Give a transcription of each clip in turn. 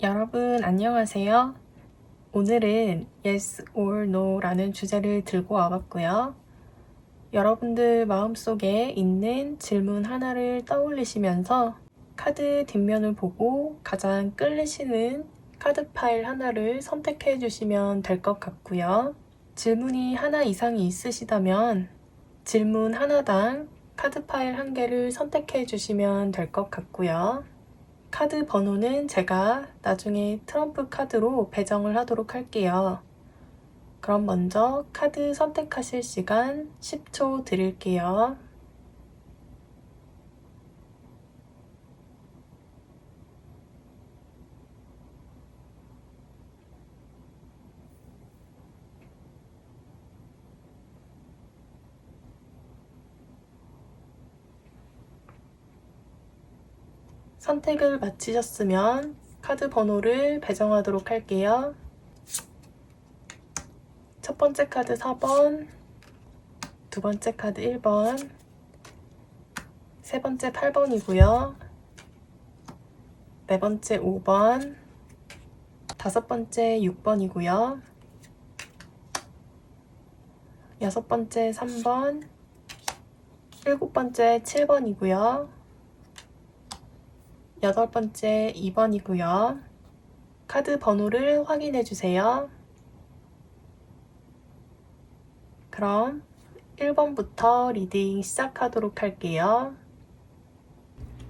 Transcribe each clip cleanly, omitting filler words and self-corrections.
여러분 안녕하세요. 오늘은 Yes or No 라는 주제를 들고 와봤고요. 여러분들 마음속에 있는 질문 하나를 떠올리시면서 카드 뒷면을 보고 가장 끌리시는 카드 파일 하나를 선택해 주시면 될 것 같고요. 질문이 하나 이상이 있으시다면 질문 하나당 카드 파일 한 개를 선택해 주시면 될 것 같고요. 카드 번호는 제가 나중에 트럼프 카드로 배정을 하도록 할게요. 그럼 먼저 카드 선택하실 시간 10초 드릴게요. 선택을 마치셨으면 카드 번호를 배정하도록 할게요. 첫 번째 카드 4번, 두 번째 카드 1번, 세 번째 8번이고요. 네 번째 5번, 다섯 번째 6번이고요. 여섯 번째 3번, 일곱 번째 7번이고요. 여덟 번째 2번이고요. 카드 번호를 확인해 주세요. 그럼 1번부터 리딩 시작하도록 할게요.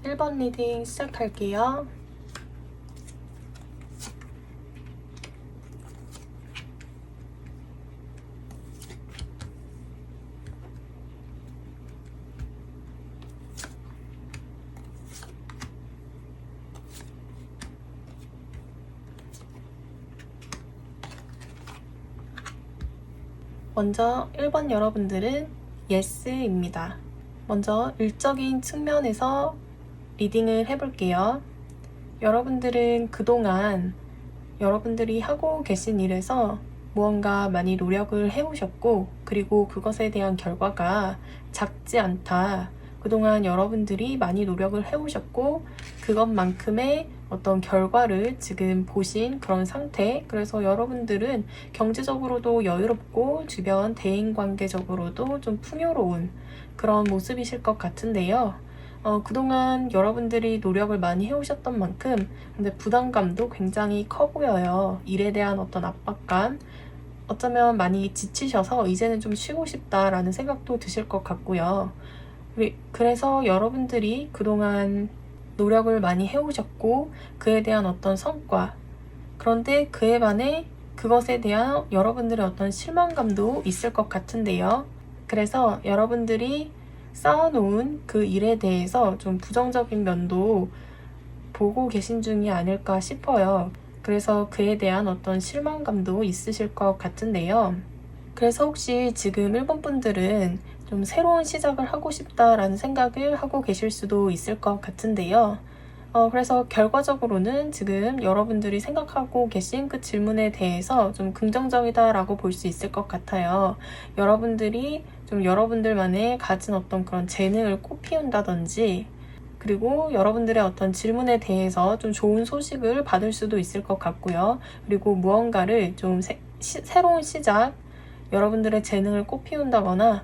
1번 리딩 시작할게요. 먼저 1번 여러분들은 Yes입니다. 먼저 일적인 측면에서 리딩을 해볼게요. 여러분들은 그동안 여러분들이 하고 계신 일에서 무언가 많이 노력을 해오셨고, 그리고 그것에 대한 결과가 작지 않다. 그동안 여러분들이 많이 노력을 해오셨고, 그것만큼의 어떤 결과를 지금 보신 그런 상태. 그래서 여러분들은 경제적으로도 여유롭고 주변 대인관계적으로도 좀 풍요로운 그런 모습이실 것 같은데요. 그동안 여러분들이 노력을 많이 해오셨던 만큼 근데 부담감도 굉장히 커 보여요. 일에 대한 어떤 압박감, 어쩌면 많이 지치셔서 이제는 좀 쉬고 싶다라는 생각도 드실 것 같고요. 그래서 여러분들이 그동안 노력을 많이 해오셨고 그에 대한 어떤 성과, 그런데 그에 반해 그것에 대한 여러분들의 어떤 실망감도 있을 것 같은데요. 그래서 여러분들이 쌓아놓은 그 일에 대해서 좀 부정적인 면도 보고 계신 중이 아닐까 싶어요. 그래서 그에 대한 어떤 실망감도 있으실 것 같은데요. 그래서 혹시 지금 일본 분들은 좀 새로운 시작을 하고 싶다라는 생각을 하고 계실 수도 있을 것 같은데요. 그래서 결과적으로는 지금 여러분들이 생각하고 계신 그 질문에 대해서 좀 긍정적이다라고 볼 수 있을 것 같아요. 여러분들이 좀 여러분들만의 가진 어떤 그런 재능을 꽃피운다든지, 그리고 여러분들의 어떤 질문에 대해서 좀 좋은 소식을 받을 수도 있을 것 같고요. 그리고 무언가를 좀 새로운 시작, 여러분들의 재능을 꽃피운다거나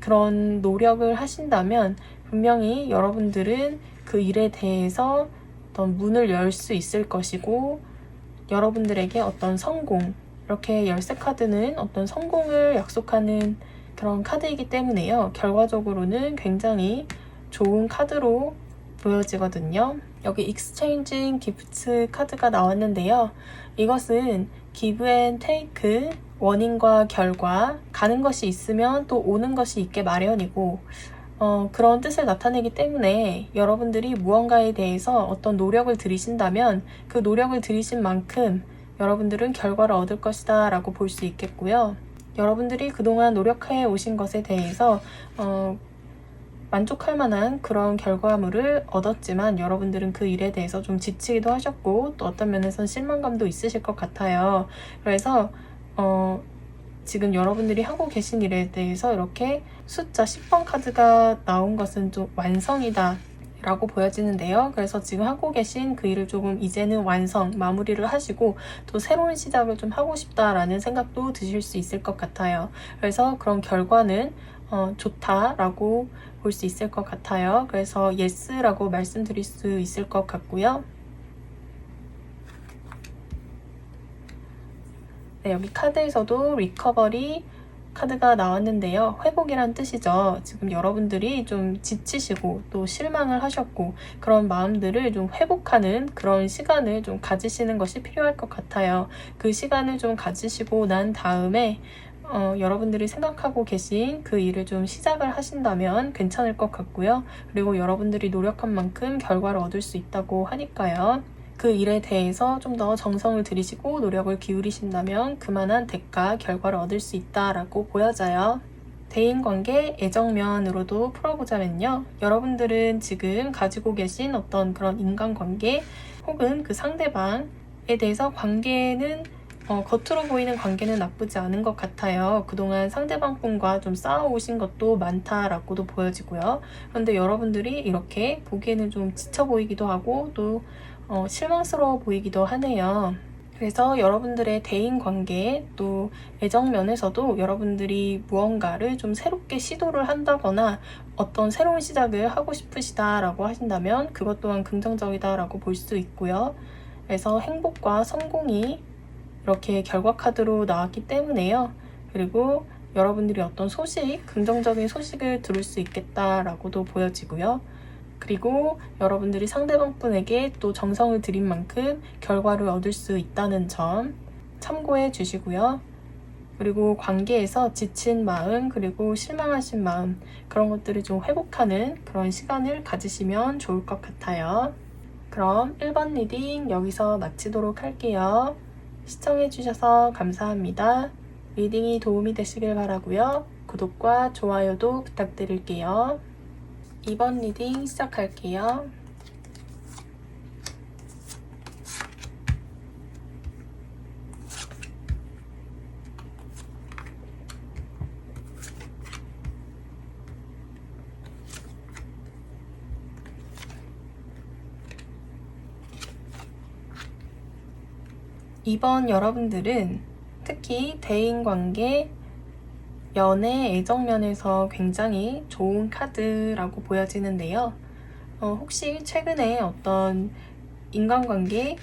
그런 노력을 하신다면 분명히 여러분들은 그 일에 대해서 어떤 문을 열 수 있을 것이고, 여러분들에게 어떤 성공, 이렇게 열쇠 카드는 어떤 성공을 약속하는 그런 카드이기 때문에요. 결과적으로는 굉장히 좋은 카드로 보여지거든요. 여기 익스체인징 기프트 카드가 나왔는데요. 이것은 기브 앤 테이크, 원인과 결과, 가는 것이 있으면 또 오는 것이 있게 마련이고, 그런 뜻을 나타내기 때문에 여러분들이 무언가에 대해서 어떤 노력을 들이신다면 그 노력을 들이신 만큼 여러분들은 결과를 얻을 것이다 라고 볼 수 있겠고요. 여러분들이 그동안 노력해 오신 것에 대해서 만족할 만한 그런 결과물을 얻었지만 여러분들은 그 일에 대해서 좀 지치기도 하셨고 또 어떤 면에서는 실망감도 있으실 것 같아요. 그래서 지금 여러분들이 하고 계신 일에 대해서 이렇게 숫자 10번 카드가 나온 것은 좀 완성이다, 라고 보여지는데요. 그래서 지금 하고 계신 그 일을 조금 이제는 마무리를 하시고 또 새로운 시작을 좀 하고 싶다라는 생각도 드실 수 있을 것 같아요. 그래서 그런 결과는 좋다라고 볼 수 있을 것 같아요. 그래서 yes라고 말씀드릴 수 있을 것 같고요. 네, 여기 카드에서도 리커버리 카드가 나왔는데요. 회복이란 뜻이죠. 지금 여러분들이 좀 지치시고 또 실망을 하셨고 그런 마음들을 좀 회복하는 그런 시간을 좀 가지시는 것이 필요할 것 같아요. 그 시간을 좀 가지시고 난 다음에 여러분들이 생각하고 계신 그 일을 좀 시작을 하신다면 괜찮을 것 같고요. 그리고 여러분들이 노력한 만큼 결과를 얻을 수 있다고 하니까요. 그 일에 대해서 좀 더 정성을 들이시고 노력을 기울이신다면 그만한 대가, 결과를 얻을 수 있다라고 보여져요. 대인관계, 애정면으로도 풀어보자면요. 여러분들은 지금 가지고 계신 어떤 그런 인간관계 혹은 그 상대방에 대해서 관계는 겉으로 보이는 관계는 나쁘지 않은 것 같아요. 그동안 상대방분과 좀 싸워오신 것도 많다라고도 보여지고요. 그런데 여러분들이 이렇게 보기에는 좀 지쳐 보이기도 하고 또 실망스러워 보이기도 하네요. 그래서 여러분들의 대인관계 또 애정면에서도 여러분들이 무언가를 좀 새롭게 시도를 한다거나 어떤 새로운 시작을 하고 싶으시다라고 하신다면 그것 또한 긍정적이다라고 볼 수 있고요. 그래서 행복과 성공이 이렇게 결과 카드로 나왔기 때문에요. 그리고 여러분들이 어떤 긍정적인 소식을 들을 수 있겠다라고도 보여지고요. 그리고 여러분들이 상대방 분에게 또 정성을 들인 만큼 결과를 얻을 수 있다는 점 참고해 주시고요. 그리고 관계에서 지친 마음 그리고 실망하신 마음 그런 것들을 좀 회복하는 그런 시간을 가지시면 좋을 것 같아요. 그럼 1번 리딩 여기서 마치도록 할게요. 시청해 주셔서 감사합니다. 리딩이 도움이 되시길 바라고요. 구독과 좋아요도 부탁드릴게요. 2번 리딩 시작할게요. 이번 여러분들은 특히 대인관계, 연애, 애정면에서 굉장히 좋은 카드라고 보여지는데요. 혹시 최근에 어떤 인간관계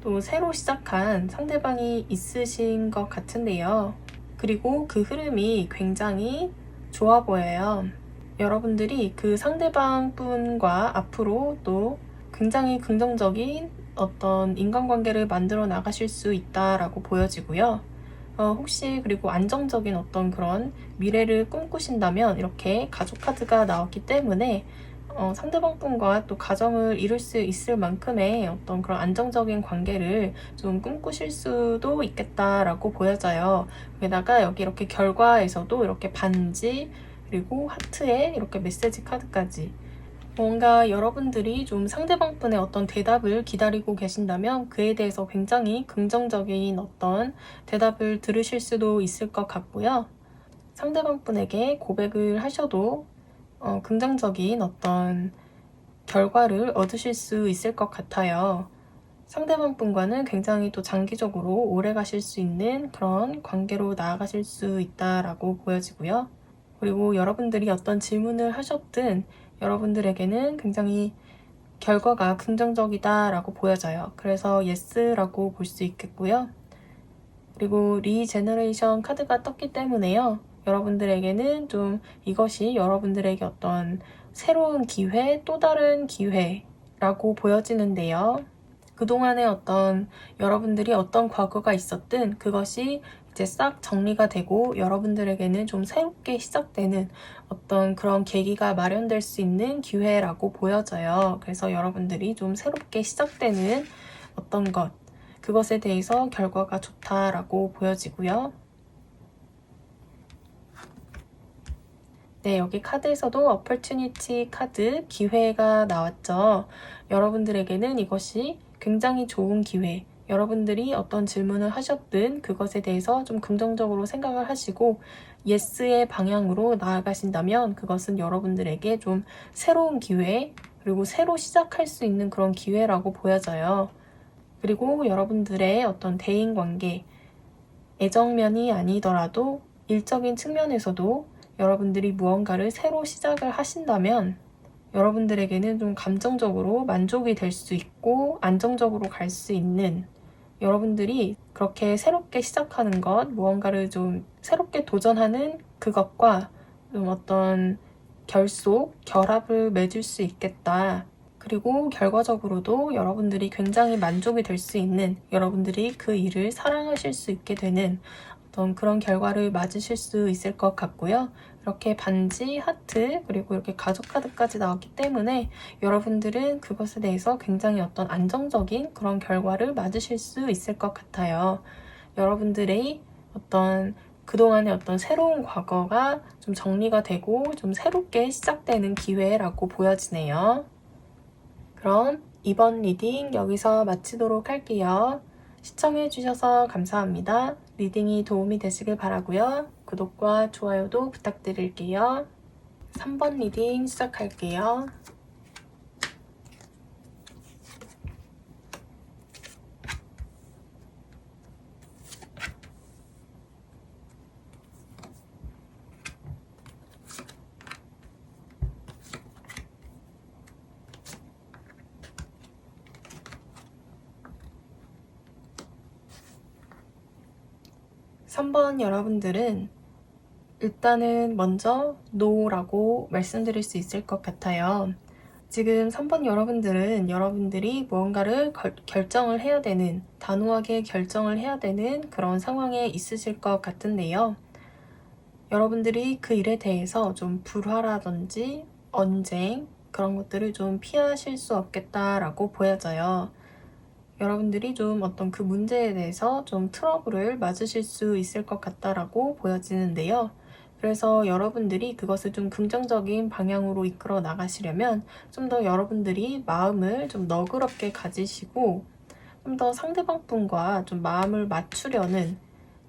또 새로 시작한 상대방이 있으신 것 같은데요. 그리고 그 흐름이 굉장히 좋아 보여요. 여러분들이 그 상대방 분과 앞으로 또 굉장히 긍정적인 어떤 인간관계를 만들어 나가실 수 있다라고 보여지고요. 혹시 그리고 안정적인 어떤 그런 미래를 꿈꾸신다면 이렇게 가족 카드가 나왔기 때문에 상대방 분과 또 가정을 이룰 수 있을 만큼의 어떤 그런 안정적인 관계를 좀 꿈꾸실 수도 있겠다라고 보여져요. 게다가 여기 이렇게 결과에서도 이렇게 반지 그리고 하트에 이렇게 메시지 카드까지 뭔가 여러분들이 좀 상대방 분의 어떤 대답을 기다리고 계신다면 그에 대해서 굉장히 긍정적인 어떤 대답을 들으실 수도 있을 것 같고요. 상대방 분에게 고백을 하셔도 긍정적인 어떤 결과를 얻으실 수 있을 것 같아요. 상대방 분과는 굉장히 또 장기적으로 오래 가실 수 있는 그런 관계로 나아가실 수 있다라고 보여지고요. 그리고 여러분들이 어떤 질문을 하셨든 여러분들에게는 굉장히 결과가 긍정적이다라고 보여져요. 그래서 yes라고 볼 수 있겠고요. 그리고 리제너레이션 카드가 떴기 때문에요. 여러분들에게는 좀 이것이 여러분들에게 어떤 새로운 기회, 또 다른 기회라고 보여지는데요. 그동안에 여러분들이 어떤 과거가 있었든 그것이 이제 싹 정리가 되고 여러분들에게는 좀 새롭게 시작되는 어떤 그런 계기가 마련될 수 있는 기회라고 보여져요. 그래서 여러분들이 좀 새롭게 시작되는 어떤 그것에 대해서 결과가 좋다라고 보여지고요. 네, 여기 카드에서도 opportunity 카드, 기회가 나왔죠. 여러분들에게는 이것이 굉장히 좋은 기회, 여러분들이 어떤 질문을 하셨든 그것에 대해서 좀 긍정적으로 생각을 하시고 yes의 방향으로 나아가신다면 그것은 여러분들에게 좀 새로운 기회, 그리고 새로 시작할 수 있는 그런 기회라고 보여져요. 그리고 여러분들의 어떤 대인관계, 애정면이 아니더라도 일적인 측면에서도 여러분들이 무언가를 새로 시작을 하신다면 여러분들에게는 좀 감정적으로 만족이 될 수 있고 안정적으로 갈 수 있는, 여러분들이 그렇게 새롭게 시작하는 것, 무언가를 좀 새롭게 도전하는 그것과 좀 어떤 결합을 맺을 수 있겠다. 그리고 결과적으로도 여러분들이 굉장히 만족이 될 수 있는, 여러분들이 그 일을 사랑하실 수 있게 되는 어떤 그런 결과를 맞으실 수 있을 것 같고요. 이렇게 반지, 하트, 그리고 이렇게 가족 카드까지 나왔기 때문에 여러분들은 그것에 대해서 굉장히 어떤 안정적인 그런 결과를 맞으실 수 있을 것 같아요. 여러분들의 어떤 그동안의 어떤 새로운 과거가 좀 정리가 되고 좀 새롭게 시작되는 기회라고 보여지네요. 그럼 이번 리딩 여기서 마치도록 할게요. 시청해주셔서 감사합니다. 리딩이 도움이 되시길 바라고요. 구독과 좋아요도 부탁드릴게요. 3번 리딩 시작할게요. (3번) 여러분들은 일단은 먼저 NO라고 말씀드릴 수 있을 것 같아요. 지금 3번 여러분들은 여러분들이 무언가를 결정을 해야 되는, 단호하게 결정을 해야 되는 그런 상황에 있으실 것 같은데요. 여러분들이 그 일에 대해서 좀 불화라든지 언쟁, 그런 것들을 좀 피하실 수 없겠다라고 보여져요. 여러분들이 좀 어떤 그 문제에 대해서 좀 트러블을 맞으실 수 있을 것 같다라고 보여지는데요. 그래서 여러분들이 그것을 좀 긍정적인 방향으로 이끌어 나가시려면 좀 더 여러분들이 마음을 좀 너그럽게 가지시고 좀 더 상대방 분과 좀 마음을 맞추려는,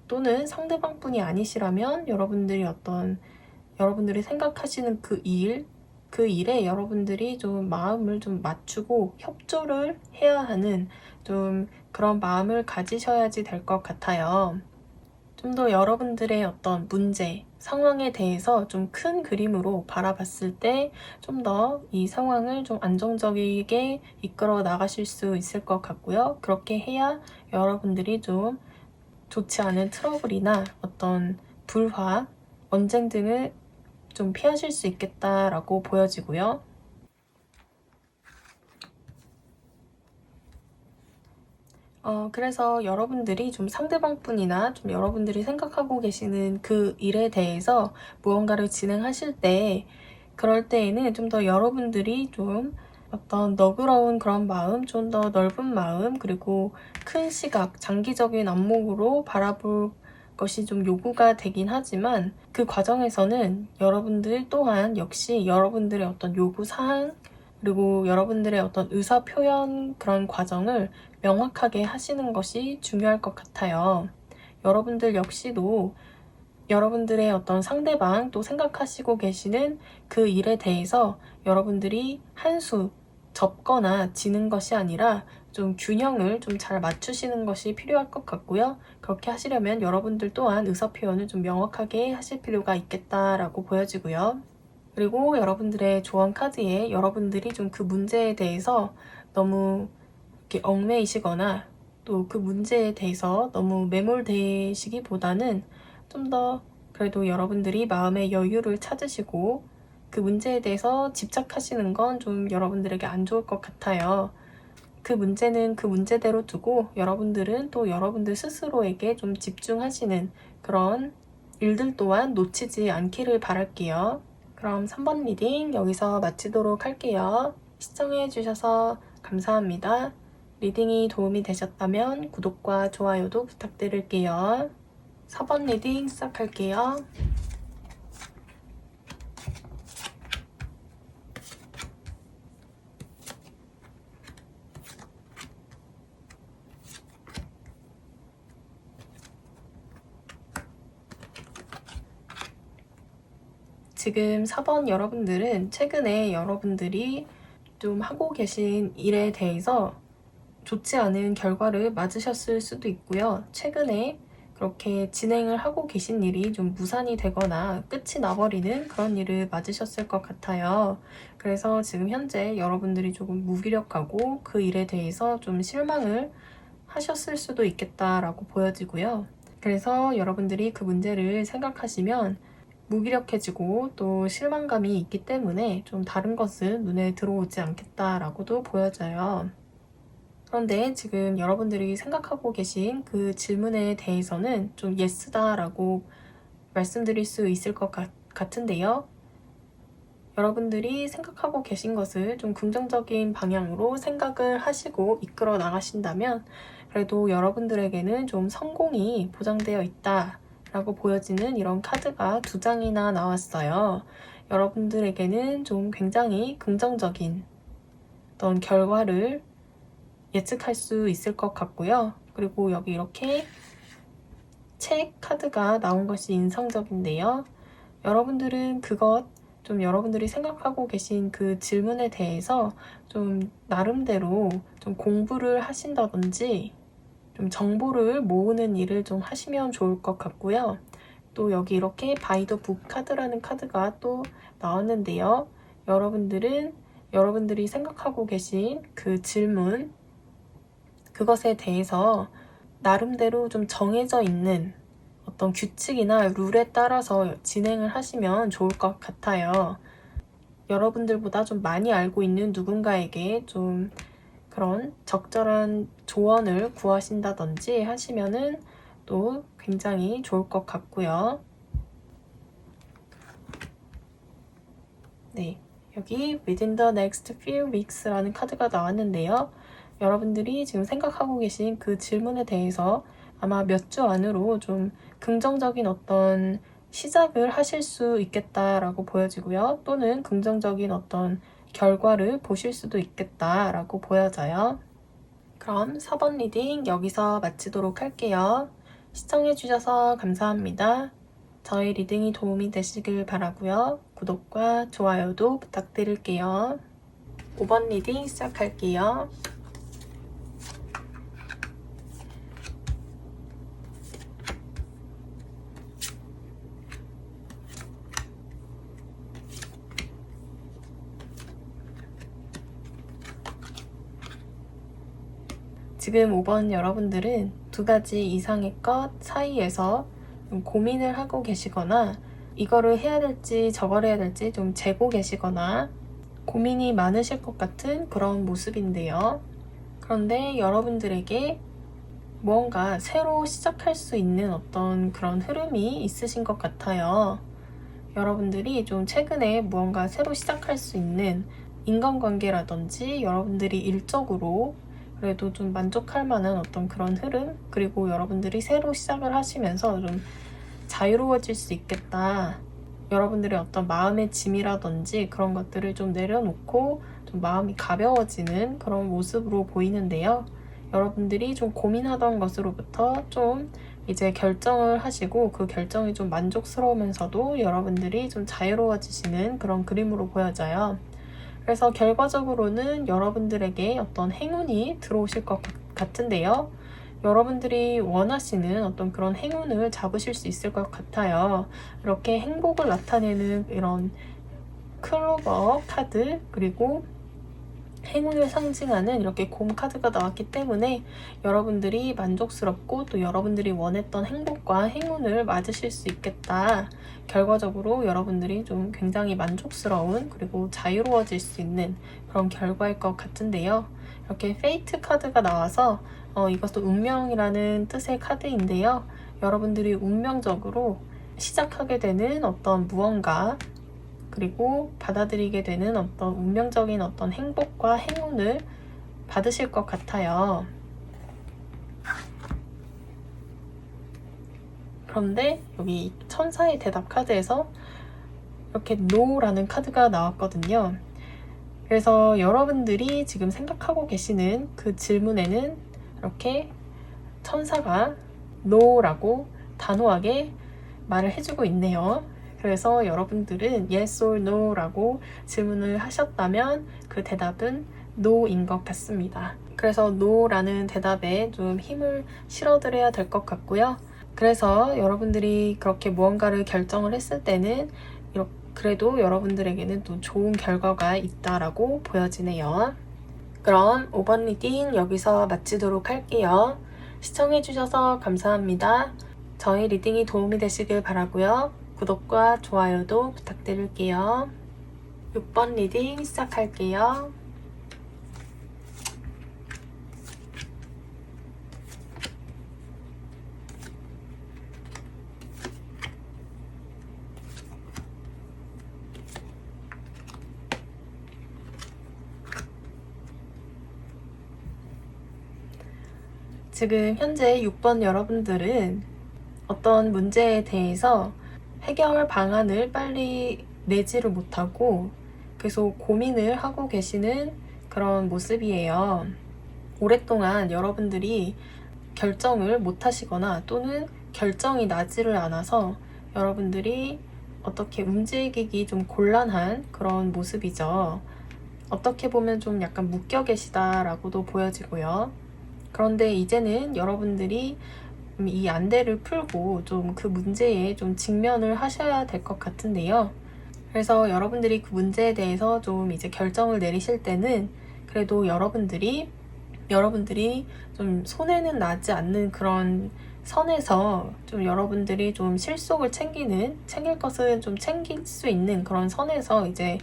또는 상대방 분이 아니시라면 여러분들이 생각하시는 그 일에 여러분들이 좀 마음을 좀 맞추고 협조를 해야 하는 좀 그런 마음을 가지셔야지 될 것 같아요. 좀 더 여러분들의 어떤 문제, 상황에 대해서 좀 큰 그림으로 바라봤을 때 좀 더 이 상황을 좀 안정적이게 이끌어 나가실 수 있을 것 같고요. 그렇게 해야 여러분들이 좀 좋지 않은 트러블이나 어떤 불화, 언쟁 등을 좀 피하실 수 있겠다라고 보여지고요. 그래서 여러분들이 좀 상대방 분이나 좀 여러분들이 생각하고 계시는 그 일에 대해서 무언가를 진행하실 때, 그럴 때에는 좀 더 여러분들이 좀 어떤 너그러운 그런 마음, 좀 더 넓은 마음, 그리고 큰 시각, 장기적인 안목으로 바라볼 것이 좀 요구가 되긴 하지만, 그 과정에서는 여러분들 또한 역시 여러분들의 어떤 요구사항, 그리고 여러분들의 어떤 의사 표현, 그런 과정을 명확하게 하시는 것이 중요할 것 같아요. 여러분들 역시도 여러분들의 어떤 상대방, 또 생각하시고 계시는 그 일에 대해서 여러분들이 한 수 접거나 지는 것이 아니라 좀 균형을 좀 잘 맞추시는 것이 필요할 것 같고요. 그렇게 하시려면 여러분들 또한 의사표현을 좀 명확하게 하실 필요가 있겠다라고 보여지고요. 그리고 여러분들의 조언 카드에 여러분들이 좀 그 문제에 대해서 너무 이렇게 얽매이시거나 또 그 문제에 대해서 너무 매몰되시기보다는 좀 더 그래도 여러분들이 마음의 여유를 찾으시고 그 문제에 대해서 집착하시는 건 좀 여러분들에게 안 좋을 것 같아요. 그 문제는 그 문제대로 두고 여러분들은 또 여러분들 스스로에게 좀 집중하시는 그런 일들 또한 놓치지 않기를 바랄게요. 그럼 3번 리딩 여기서 마치도록 할게요. 시청해주셔서 감사합니다. 리딩이 도움이 되셨다면 구독과 좋아요도 부탁드릴게요. 4번 리딩 시작할게요. 지금 4번 여러분들은 최근에 여러분들이 좀 하고 계신 일에 대해서 좋지 않은 결과를 맞으셨을 수도 있고요. 최근에 그렇게 진행을 하고 계신 일이 좀 무산이 되거나 끝이 나버리는 그런 일을 맞으셨을 것 같아요. 그래서 지금 현재 여러분들이 조금 무기력하고 그 일에 대해서 좀 실망을 하셨을 수도 있겠다라고 보여지고요. 그래서 여러분들이 그 문제를 생각하시면 무기력해지고 또 실망감이 있기 때문에 좀 다른 것은 눈에 들어오지 않겠다라고도 보여져요. 그런데 지금 여러분들이 생각하고 계신 그 질문에 대해서는 좀 예스다라고 말씀드릴 수 있을 것 같은데요. 여러분들이 생각하고 계신 것을 좀 긍정적인 방향으로 생각을 하시고 이끌어 나가신다면 그래도 여러분들에게는 좀 성공이 보장되어 있다라고 보여지는 이런 카드가 2장이나 나왔어요. 여러분들에게는 좀 굉장히 긍정적인 어떤 결과를 예측할 수 있을 것 같고요. 그리고 여기 이렇게 책 카드가 나온 것이 인상적인데요. 여러분들은 좀 여러분들이 생각하고 계신 그 질문에 대해서 좀 나름대로 좀 공부를 하신다든지 좀 정보를 모으는 일을 좀 하시면 좋을 것 같고요. 또 여기 이렇게 바이 더 북 카드라는 카드가 또 나왔는데요. 여러분들이 생각하고 계신 그 질문, 그것에 대해서 나름대로 좀 정해져 있는 어떤 규칙이나 룰에 따라서 진행을 하시면 좋을 것 같아요. 여러분들보다 좀 많이 알고 있는 누군가에게 좀 그런 적절한 조언을 구하신다든지 하시면은 또 굉장히 좋을 것 같고요. 네, 여기 Within the next few weeks라는 카드가 나왔는데요. 여러분들이 지금 생각하고 계신 그 질문에 대해서 아마 몇 주 안으로 좀 긍정적인 어떤 시작을 하실 수 있겠다라고 보여지고요. 또는 긍정적인 어떤 결과를 보실 수도 있겠다라고 보여져요. 그럼 4번 리딩 여기서 마치도록 할게요. 시청해주셔서 감사합니다. 저희 리딩이 도움이 되시길 바라고요. 구독과 좋아요도 부탁드릴게요. 5번 리딩 시작할게요. 지금 5번 여러분들은 2가지 이상의 것 사이에서 좀 고민을 하고 계시거나 이거를 해야 될지 저거를 해야 될지 좀 재고 계시거나 고민이 많으실 것 같은 그런 모습인데요. 그런데 여러분들에게 무언가 새로 시작할 수 있는 어떤 그런 흐름이 있으신 것 같아요. 여러분들이 좀 최근에 무언가 새로 시작할 수 있는 인간관계라든지 여러분들이 일적으로 그래도 좀 만족할 만한 어떤 그런 흐름, 그리고 여러분들이 새로 시작을 하시면서 좀 자유로워질 수 있겠다. 여러분들의 어떤 마음의 짐이라든지 그런 것들을 좀 내려놓고 좀 마음이 가벼워지는 그런 모습으로 보이는데요. 여러분들이 좀 고민하던 것으로부터 좀 이제 결정을 하시고 그 결정이 좀 만족스러우면서도 여러분들이 좀 자유로워지시는 그런 그림으로 보여져요. 그래서 결과적으로는 여러분들에게 어떤 행운이 들어오실 것 같은데요. 여러분들이 원하시는 어떤 그런 행운을 잡으실 수 있을 것 같아요. 이렇게 행복을 나타내는 이런 클로버 카드, 그리고 행운을 상징하는 이렇게 곰 카드가 나왔기 때문에 여러분들이 만족스럽고 또 여러분들이 원했던 행복과 행운을 맞으실 수 있겠다. 결과적으로 여러분들이 좀 굉장히 만족스러운 그리고 자유로워질 수 있는 그런 결과일 것 같은데요. 이렇게 페이트 카드가 나와서 이것도 운명이라는 뜻의 카드인데요. 여러분들이 운명적으로 시작하게 되는 어떤 무언가, 그리고 받아들이게 되는 어떤 운명적인 어떤 행복과 행운을 받으실 것 같아요. 그런데 여기 천사의 대답 카드에서 이렇게 NO라는 카드가 나왔거든요. 그래서 여러분들이 지금 생각하고 계시는 그 질문에는 이렇게 천사가 NO라고 단호하게 말을 해주고 있네요. 그래서 여러분들은 yes or no 라고 질문을 하셨다면 그 대답은 no인 것 같습니다. 그래서 no라는 대답에 좀 힘을 실어드려야 될 것 같고요. 그래서 여러분들이 그렇게 무언가를 결정을 했을 때는 그래도 여러분들에게는 또 좋은 결과가 있다라고 보여지네요. 그럼 5번 리딩 여기서 마치도록 할게요. 시청해주셔서 감사합니다. 저희 리딩이 도움이 되시길 바라고요. 구독과 좋아요도 부탁드릴게요. 6번 리딩 시작할게요. 지금 현재 6번 여러분들은 어떤 문제에 대해서 해결 방안을 빨리 내지를 못하고 계속 고민을 하고 계시는 그런 모습이에요. 오랫동안 여러분들이 결정을 못 하시거나 또는 결정이 나지를 않아서 여러분들이 어떻게 움직이기 좀 곤란한 그런 모습이죠. 어떻게 보면 좀 약간 묶여 계시다라고도 보여지고요. 그런데 이제는 여러분들이 이 안대를 풀고 좀 그 문제에 좀 직면을 하셔야 될 것 같은데요. 그래서 여러분들이 그 문제에 대해서 좀 이제 결정을 내리실 때는 그래도 여러분들이 좀 손해는 나지 않는 그런 선에서 좀 여러분들이 좀 실속을 챙길 것은 좀 챙길 수 있는 그런 선에서 이제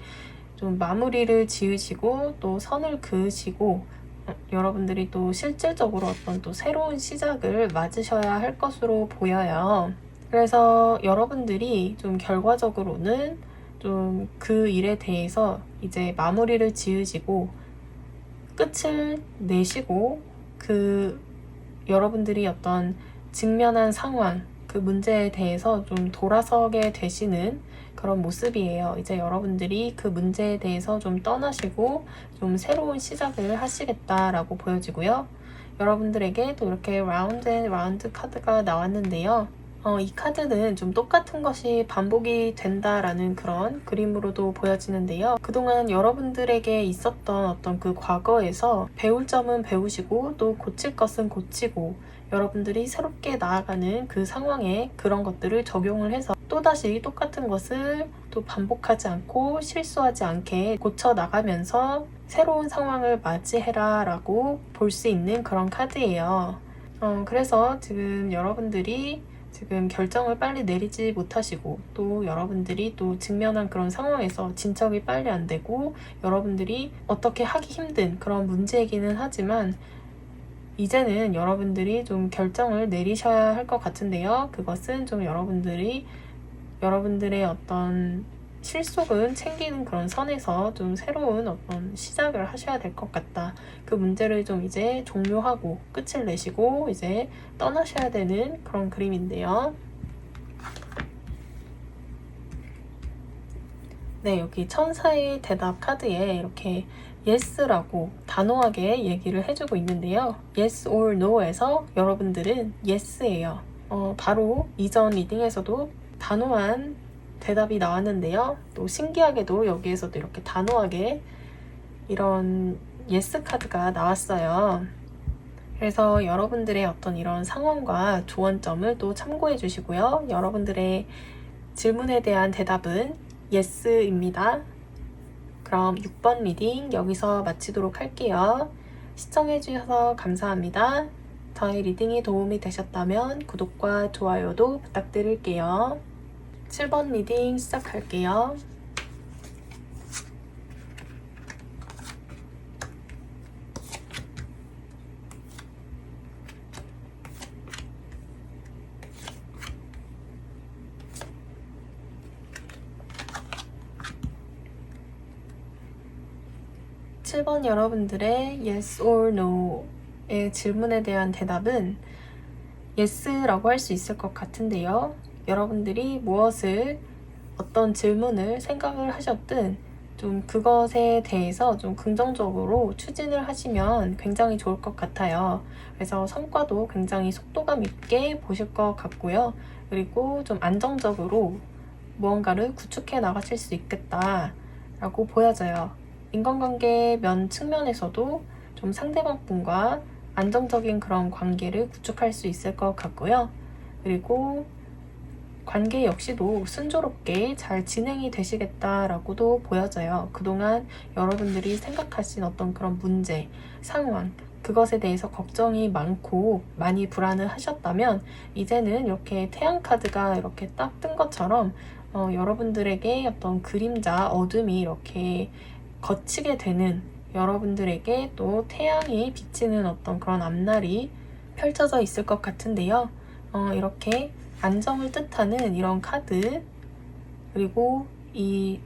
좀 마무리를 지으시고 또 선을 그으시고 여러분들이 또 실질적으로 어떤 또 새로운 시작을 맞으셔야 할 것으로 보여요. 그래서 여러분들이 좀 결과적으로는 좀 그 일에 대해서 이제 마무리를 지으시고 끝을 내시고 그 여러분들이 어떤 직면한 상황, 그 문제에 대해서 좀 돌아서게 되시는 그런 모습이에요. 이제 여러분들이 그 문제에 대해서 좀 떠나시고 좀 새로운 시작을 하시겠다라고 보여지고요. 여러분들에게 또 이렇게 라운드 앤 라운드 카드가 나왔는데요. 이 카드는 좀 똑같은 것이 반복이 된다라는 그런 그림으로도 보여지는데요. 그동안 여러분들에게 있었던 어떤 그 과거에서 배울 점은 배우시고 또 고칠 것은 고치고 여러분들이 새롭게 나아가는 그 상황에 그런 것들을 적용을 해서 또다시 똑같은 것을 또 반복하지 않고 실수하지 않게 고쳐 나가면서 새로운 상황을 맞이해라 라고 볼 수 있는 그런 카드예요. 그래서 지금 여러분들이 지금 결정을 빨리 내리지 못하시고 또 여러분들이 또 직면한 그런 상황에서 진척이 빨리 안 되고 여러분들이 어떻게 하기 힘든 그런 문제이기는 하지만 이제는 여러분들이 좀 결정을 내리셔야 할 것 같은데요. 그것은 좀 여러분들의 어떤 실속은 챙기는 그런 선에서 좀 새로운 어떤 시작을 하셔야 될 것 같다. 그 문제를 좀 이제 종료하고 끝을 내시고 이제 떠나셔야 되는 그런 그림인데요. 네, 여기 천사의 대답 카드에 이렇게 yes라고 단호하게 얘기를 해주고 있는데요. yes or no에서 여러분들은 yes예요. 바로 이전 리딩에서도 단호한 대답이 나왔는데요. 또 신기하게도 여기에서도 이렇게 단호하게 이런 yes 카드가 나왔어요. 그래서 여러분들의 어떤 이런 상황과 조언점을 또 참고해 주시고요. 여러분들의 질문에 대한 대답은 yes입니다. 그럼 6번 리딩 여기서 마치도록 할게요. 시청해 주셔서 감사합니다. 저희 리딩이 도움이 되셨다면 구독과 좋아요도 부탁드릴게요. 7번 리딩 시작할게요. (7번) 여러분들의 yes or no의 질문에 대한 대답은 yes라고 할 수 있을 것 같은데요. 여러분들이 어떤 질문을 생각을 하셨든 좀 그것에 대해서 좀 긍정적으로 추진을 하시면 굉장히 좋을 것 같아요. 그래서 성과도 굉장히 속도감 있게 보실 것 같고요. 그리고 좀 안정적으로 무언가를 구축해 나가실 수 있겠다라고 보여져요. 인간관계 면 측면에서도 좀 상대방분과 안정적인 그런 관계를 구축할 수 있을 것 같고요. 그리고 관계 역시도 순조롭게 잘 진행이 되시겠다라고도 보여져요. 그동안 여러분들이 생각하신 어떤 그런 문제, 상황, 그것에 대해서 걱정이 많고 많이 불안을 하셨다면 이제는 이렇게 태양 카드가 이렇게 딱 뜬 것처럼 여러분들에게 어떤 그림자, 어둠이 이렇게 걷히게 되는, 여러분들에게 또 태양이 비치는 어떤 그런 앞날이 펼쳐져 있을 것 같은데요. 이렇게 안정을 뜻하는 이런 카드, 그리고 이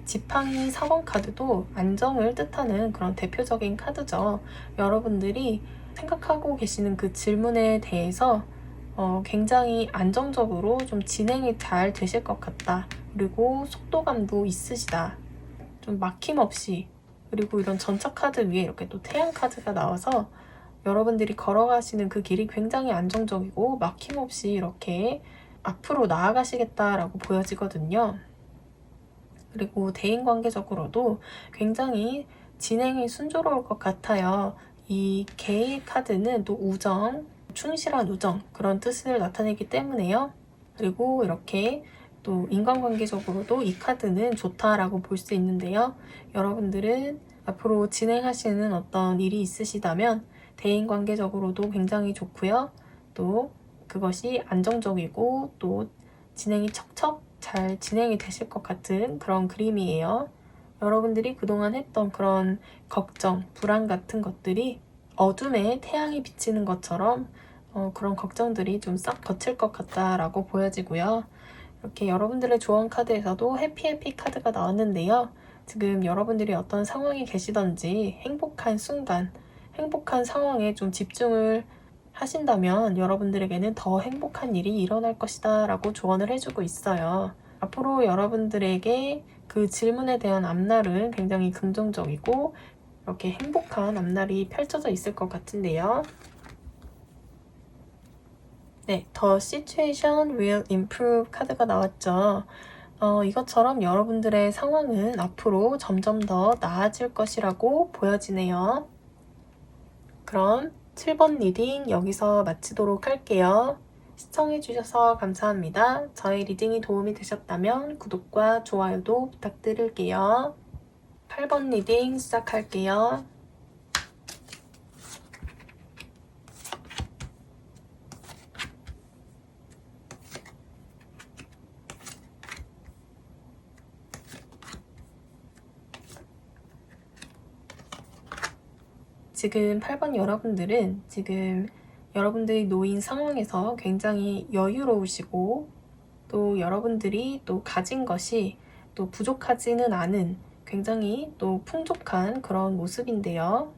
지팡이 4번 카드도 안정을 뜻하는 그런 대표적인 카드죠. 여러분들이 생각하고 계시는 그 질문에 대해서 굉장히 안정적으로 좀 진행이 잘 되실 것 같다. 그리고 속도감도 있으시다. 좀 막힘없이. 그리고 이런 전차 카드 위에 이렇게 또 태양 카드가 나와서 여러분들이 걸어가시는 그 길이 굉장히 안정적이고 막힘없이 이렇게 앞으로 나아가시겠다라고 보여지거든요. 그리고 대인관계적으로도 굉장히 진행이 순조로울 것 같아요. 이 개의 카드는 또 우정, 충실한 우정, 그런 뜻을 나타내기 때문에요. 그리고 이렇게 또 인간관계적으로도 이 카드는 좋다라고 볼 수 있는데요. 여러분들은 앞으로 진행하시는 어떤 일이 있으시다면 대인관계적으로도 굉장히 좋고요. 또 그것이 안정적이고 또 진행이 척척 잘 진행이 되실 것 같은 그런 그림이에요. 여러분들이 그동안 했던 그런 걱정, 불안 같은 것들이 어둠에 태양이 비치는 것처럼 그런 걱정들이 좀 싹 거칠 것 같다라고 보여지고요. 이렇게 여러분들의 조언 카드에서도 해피 카드가 나왔는데요. 지금 여러분들이 어떤 상황에 계시던지 행복한 순간, 행복한 상황에 좀 집중을 하신다면 여러분들에게는 더 행복한 일이 일어날 것이다 라고 조언을 해주고 있어요. 앞으로 여러분들에게 그 질문에 대한 앞날은 굉장히 긍정적이고 이렇게 행복한 앞날이 펼쳐져 있을 것 같은데요. 네, The situation will improve 카드가 나왔죠. 이것처럼 여러분들의 상황은 앞으로 점점 더 나아질 것이라고 보여지네요. 그럼 7번 리딩 여기서 마치도록 할게요. 시청해주셔서 감사합니다. 저의 리딩이 도움이 되셨다면 구독과 좋아요도 부탁드릴게요. 8번 리딩 시작할게요. 지금 8번 여러분들은 지금 여러분들이 놓인 상황에서 굉장히 여유로우시고 또 여러분들이 또 가진 것이 또 부족하지는 않은 굉장히 또 풍족한 그런 모습인데요.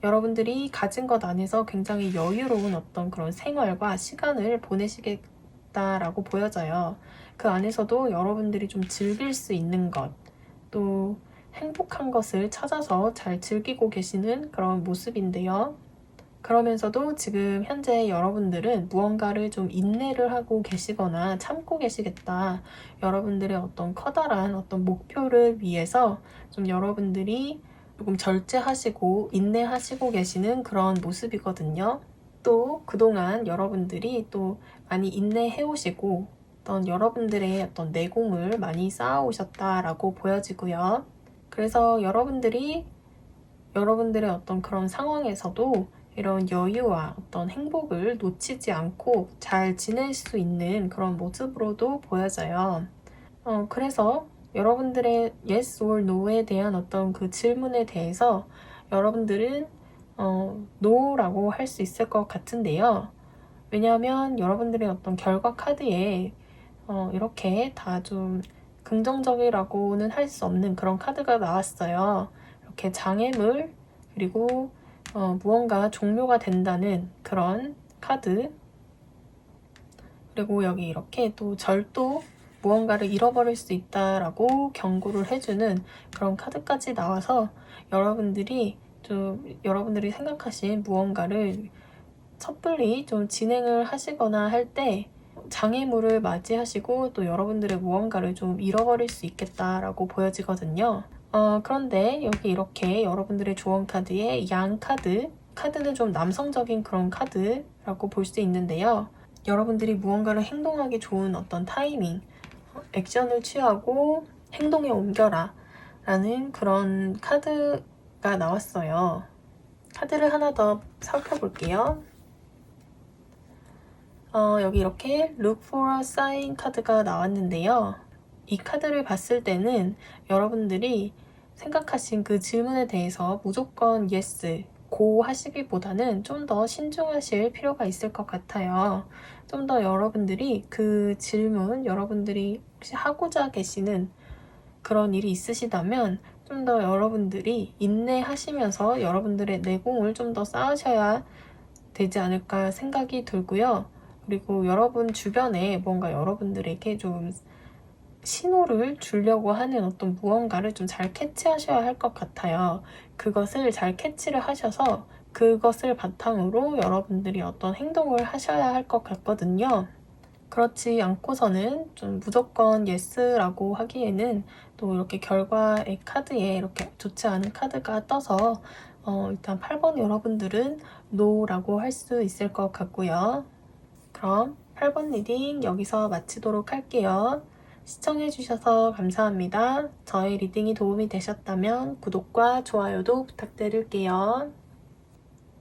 여러분들이 가진 것 안에서 굉장히 여유로운 어떤 그런 생활과 시간을 보내시겠다라고 보여져요. 그 안에서도 여러분들이 좀 즐길 수 있는 것, 또 행복한 것을 찾아서 잘 즐기고 계시는 그런 모습인데요. 그러면서도 지금 현재 여러분들은 무언가를 좀 인내를 하고 계시거나 참고 계시겠다. 여러분들의 어떤 커다란 어떤 목표를 위해서 좀 여러분들이 조금 절제하시고 인내하시고 계시는 그런 모습이거든요. 또 그동안 여러분들이 또 많이 인내해 오시고 어떤 여러분들의 어떤 내공을 많이 쌓아오셨다라고 보여지고요. 그래서 여러분들이 여러분들의 어떤 그런 상황에서도 이런 여유와 어떤 행복을 놓치지 않고 잘 지낼 수 있는 그런 모습으로도 보여져요. 그래서 여러분들의 yes or no에 대한 어떤 그 질문에 대해서 여러분들은 no라고 할 수 있을 것 같은데요. 왜냐하면 여러분들의 어떤 결과 카드에 이렇게 다 좀 긍정적이라고는 할 수 없는 그런 카드가 나왔어요. 이렇게 장애물, 그리고 무언가 종료가 된다는 그런 카드, 그리고 여기 이렇게 또 절도, 무언가를 잃어버릴 수 있다라고 경고를 해주는 그런 카드까지 나와서 여러분들이 생각하신 무언가를 섣불리 좀 진행을 하시거나 할 때 장애물을 맞이하시고 또 여러분들의 무언가를 좀 잃어버릴 수 있겠다라고 보여지거든요. 그런데 여기 이렇게 여러분들의 조언 카드에 양 카드는 좀 남성적인 그런 카드라고 볼 수 있는데요. 여러분들이 무언가를 행동하기 좋은 어떤 타이밍, 액션을 취하고 행동에 옮겨라 라는 그런 카드가 나왔어요. 카드를 하나 더 살펴볼게요. 여기 이렇게 Look for a sign 카드가 나왔는데요. 이 카드를 봤을 때는 여러분들이 생각하신 그 질문에 대해서 무조건 yes, go 하시기보다는 좀 더 신중하실 필요가 있을 것 같아요. 좀 더 여러분들이 그 질문, 여러분들이 혹시 하고자 계시는 그런 일이 있으시다면 좀 더 여러분들이 인내하시면서 여러분들의 내공을 좀 더 쌓으셔야 되지 않을까 생각이 들고요. 그리고 여러분 주변에 뭔가 여러분들에게 좀 신호를 주려고 하는 어떤 무언가를 좀 잘 캐치하셔야 할 것 같아요. 그것을 잘 캐치를 하셔서 그것을 바탕으로 여러분들이 어떤 행동을 하셔야 할 것 같거든요. 그렇지 않고서는 좀 무조건 예스라고 하기에는 또 이렇게 결과의 카드에 이렇게 좋지 않은 카드가 떠서 일단 8번 여러분들은 노라고 할 수 있을 것 같고요. 그럼 8번 리딩 여기서 마치도록 할게요. 시청해주셔서 감사합니다. 저의 리딩이 도움이 되셨다면 구독과 좋아요도 부탁드릴게요.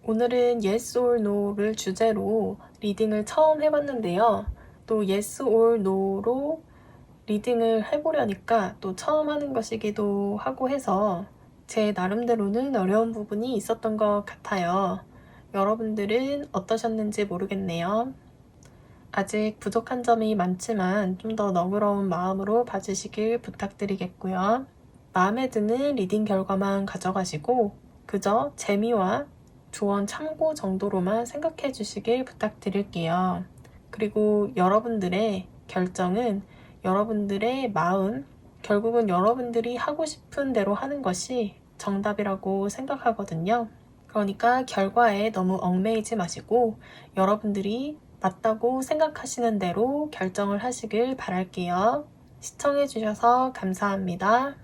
오늘은 Yes or No를 주제로 리딩을 처음 해봤는데요. 또 Yes or No로 리딩을 해보려니까 또 처음 하는 것이기도 하고 해서 제 나름대로는 어려운 부분이 있었던 것 같아요. 여러분들은 어떠셨는지 모르겠네요. 아직 부족한 점이 많지만 좀 더 너그러운 마음으로 봐주시길 부탁드리겠고요. 마음에 드는 리딩 결과만 가져가시고 그저 재미와 조언 참고 정도로만 생각해 주시길 부탁드릴게요. 그리고 여러분들의 결정은 여러분들의 마음, 결국은 여러분들이 하고 싶은 대로 하는 것이 정답이라고 생각하거든요. 그러니까 결과에 너무 얽매이지 마시고 여러분들이 맞다고 생각하시는 대로 결정을 하시길 바랄게요. 시청해주셔서 감사합니다.